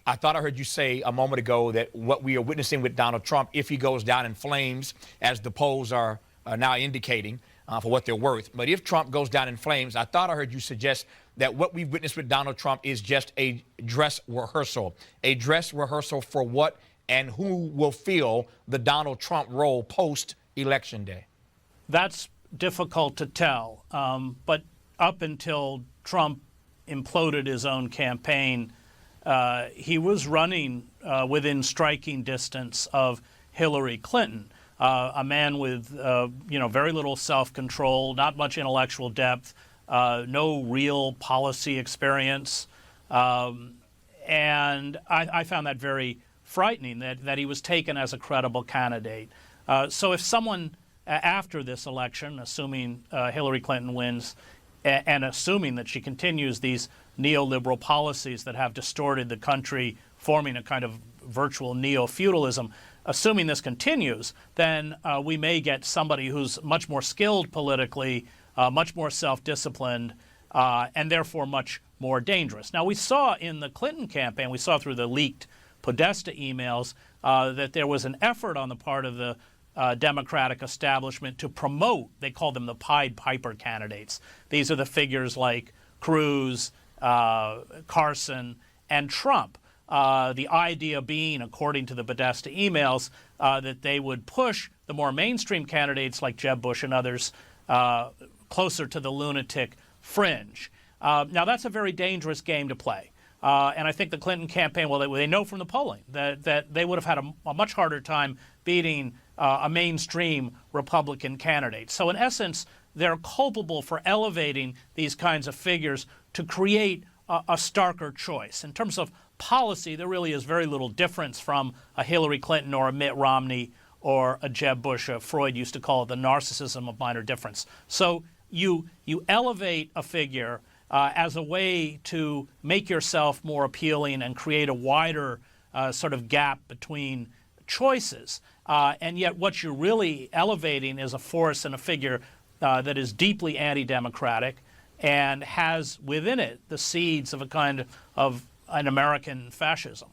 I thought I heard you say a moment ago that what we are witnessing with Donald Trump, if he goes down in flames, as the polls are now indicating for what they're worth, but if Trump goes down in flames, I thought I heard you suggest that what we've witnessed with Donald Trump is just a dress rehearsal. A dress rehearsal for what and who will fill the Donald Trump role post-Election Day? That's difficult to tell. But up until Trump imploded his own campaign, he was running within striking distance of Hillary Clinton, a man with very little self-control, not much intellectual depth, no real policy experience, and I found that very frightening that he was taken as a credible candidate. So if someone after this election, assuming Hillary Clinton wins, and assuming that she continues these neoliberal policies that have distorted the country, forming a kind of virtual neo-feudalism, assuming this continues, then we may get somebody who's much more skilled politically, much more self-disciplined, and therefore much more dangerous. Now, we saw in the Clinton campaign, we saw through the leaked Podesta emails, that there was an effort on the part of the Democratic establishment to promote, they call them the Pied Piper candidates. These are the figures like Cruz, Carson, and Trump. The idea being, according to the Podesta emails, that they would push the more mainstream candidates like Jeb Bush and others closer to the lunatic fringe. Now, that's a very dangerous game to play. And I think the Clinton campaign, well, they know from the polling that they would have had a much harder time beating a mainstream Republican candidate. So in essence, they're culpable for elevating these kinds of figures to create a starker choice. In terms of policy, there really is very little difference from a Hillary Clinton or a Mitt Romney or a Jeb Bush. Freud used to call it the narcissism of minor difference. So you elevate a figure as a way to make yourself more appealing and create a wider sort of gap between choices. And yet what you're really elevating is a force and a figure that is deeply anti-democratic and has within it the seeds of a kind of an American fascism.